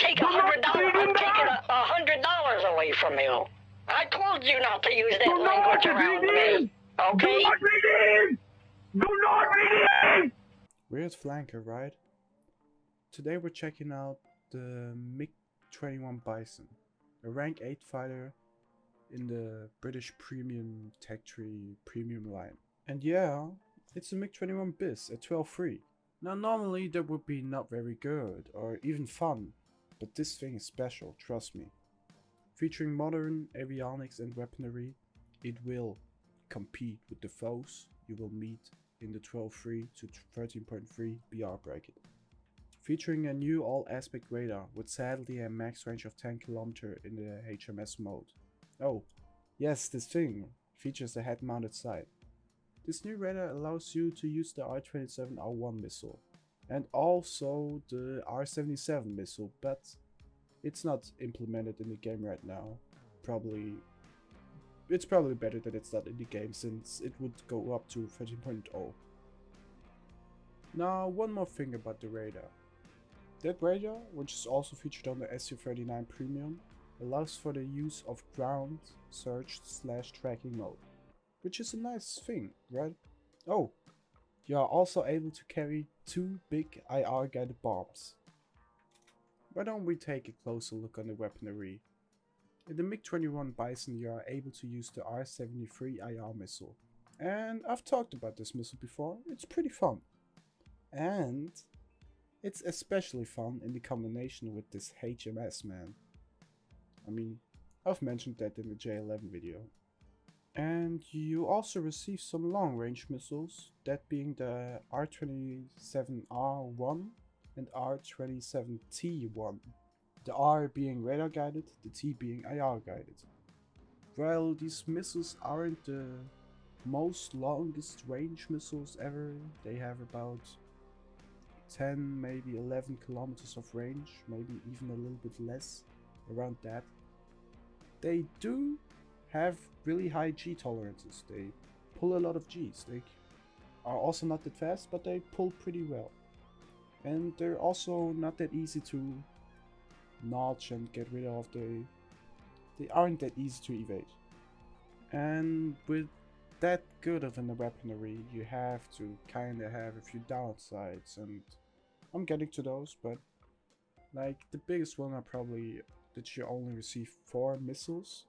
take $100. I'm taking $100 away from you. I told you not to use that language around me. Okay? Do not begin! Do not begin! Weird flanker, right? Today we're checking out the MiG-21 Bison, a rank 8 fighter in the British premium techtree premium line. And yeah, it's a MiG-21 Bis at 12.3. Now normally that would be not very good or even fun, but this thing is special, trust me. Featuring modern avionics and weaponry, it will compete with the foes you will meet in the 12.3 to 13.3 BR bracket. Featuring a new all-aspect radar with sadly a max range of 10 km in the HMS mode. Oh, yes, this thing features a head-mounted sight. This new radar allows you to use the R-27R1 missile and also the R-77 missile, but it's not implemented in the game right now. It's probably better that it's not in the game since it would go up to 13.0. Now, one more thing about the radar. That radar, which is also featured on the SU-39 Premium, allows for the use of ground search / tracking mode, which is a nice thing, right? Oh, you are also able to carry 2 big IR guided bombs. Why don't we take a closer look on the weaponry? In the MiG-21 Bison you are able to use the R-73 IR missile. And I've talked about this missile before, it's pretty fun. And it's especially fun in the combination with this HMS, man. I mean, I've mentioned that in the J11 video. And you also receive some long-range missiles, that being the R-27R1 and R-27T1. The R being radar guided, the T being IR guided. While these missiles aren't the most longest range missiles ever, they have about 10, maybe 11 kilometers of range, maybe even a little bit less, around that. They do have really high G tolerances. They pull a lot of Gs. They are also not that fast, but they pull pretty well. And they're also not that easy to notch and get rid of. They aren't that easy to evade. And with that good of a weaponry, you have to kinda have a few downsides, and I'm getting to those, but like the biggest one are probably that you only receive 4 missiles.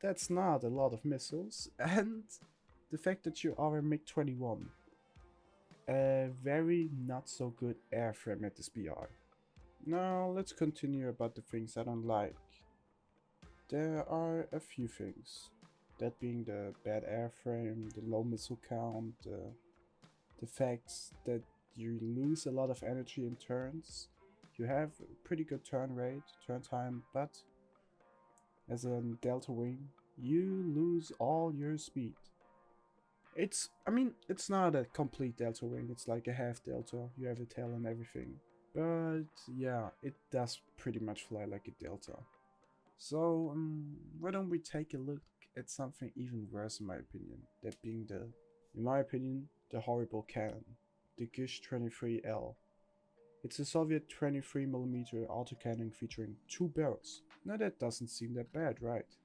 That's not a lot of missiles, and the fact that you are a MiG-21, a very not so good airframe at this BR. Now let's continue about the things I don't like. There are a few things, that being the bad airframe, the low missile count, the fact that you lose a lot of energy in turns. You have a pretty good turn rate, turn time, but as a delta wing, you lose all your speed. I mean, it's not a complete delta wing, it's like a half delta, you have a tail and everything. But yeah, it does pretty much fly like a delta. So why don't we take a look at something even worse in my opinion, that being in my opinion, the horrible cannon, the Gish-23L. It's a Soviet 23mm autocannon featuring 2 barrels. Now that doesn't seem that bad, right?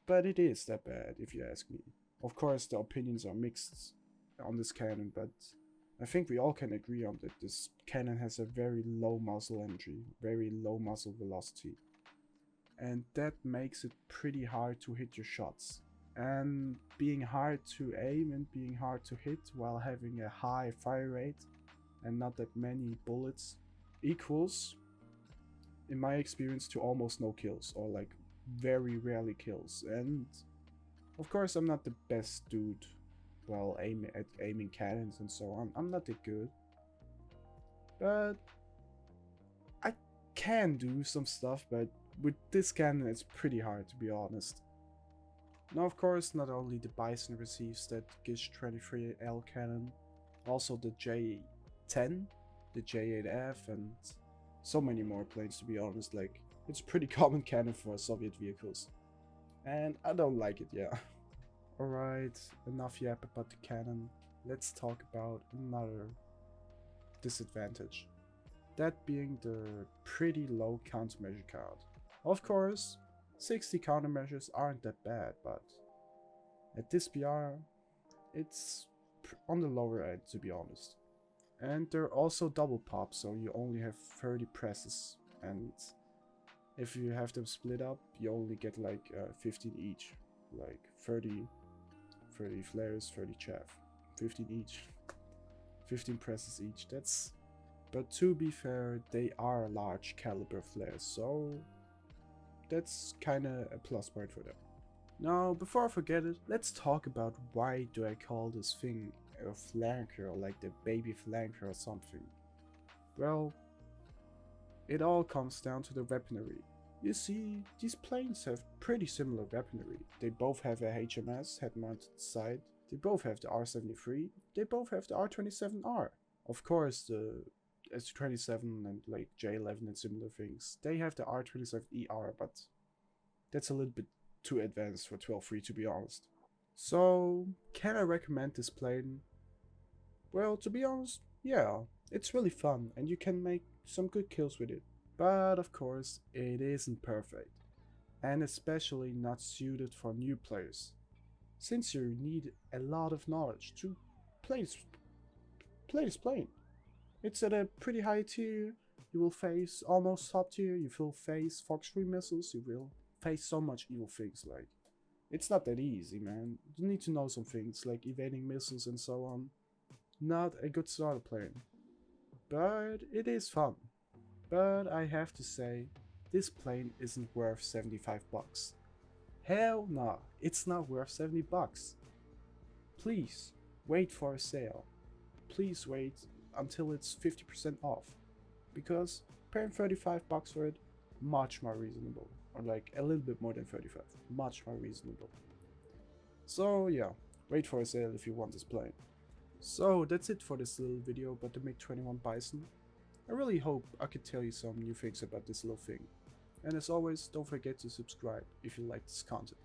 But it is that bad, if you ask me. Of course, the opinions are mixed on this cannon, but I think we all can agree on that this cannon has a very low muzzle entry, very low muzzle velocity. And that makes it pretty hard to hit your shots. And being hard to aim and being hard to hit while having a high fire rate and not that many bullets equals, in my experience, to almost no kills, or like very rarely kills. And of course I'm not the best dude while aiming cannons and so on. I'm not that good, but I can do some stuff. But with this cannon it's pretty hard, to be honest. Now of course not only the Bison receives that Gish-23L cannon, also the J-10, the J-8F, and so many more planes, to be honest. Like, it's pretty common cannon for Soviet vehicles. And I don't like it, yeah. Alright, enough yap about the cannon. Let's talk about another disadvantage. that being the pretty low countermeasure count. Of course, 60 countermeasures aren't that bad, but at this BR, it's on the lower end, to be honest. And they're also double pop, so you only have 30 presses, and if you have them split up, you only get like 15 each, like 30 flares, 30 chaff, 15 each, 15 presses each. That's, but to be fair, they are large caliber flares, so that's kinda a plus point for them. Now, before I forget it, let's talk about why do I call this thing a flanker, or like the baby flanker or something. Well, it all comes down to the weaponry. You see, these planes have pretty similar weaponry. They both have a HMS, head-mounted sight, they both have the R73, they both have the R27R. Of course, the S27 and like J11 and similar things, they have the R27ER, but that's a little bit too advanced for 12.3 to be honest. So, can I recommend this plane? Well, to be honest, yeah, it's really fun and you can make some good kills with it. But of course, it isn't perfect, and especially not suited for new players, since you need a lot of knowledge to play this plane. It's at a pretty high tier, you will face almost top tier, you will face Fox 3 missiles, you will face so much evil things, like, it's not that easy, man. You need to know some things, like evading missiles and so on. Not a good starter plane, but it is fun. But I have to say, this plane isn't worth 75 bucks. Hell nah, it's not worth 70 bucks. Please, wait for a sale. Please wait until it's 50% off. Because paying 35 bucks for it, much more reasonable. Or like a little bit more than 35, much more reasonable. So yeah, wait for a sale if you want this plane. So that's it for this little video about the MiG-21 Bison. I really hope I could tell you some new things about this little thing. And as always, don't forget to subscribe if you like this content.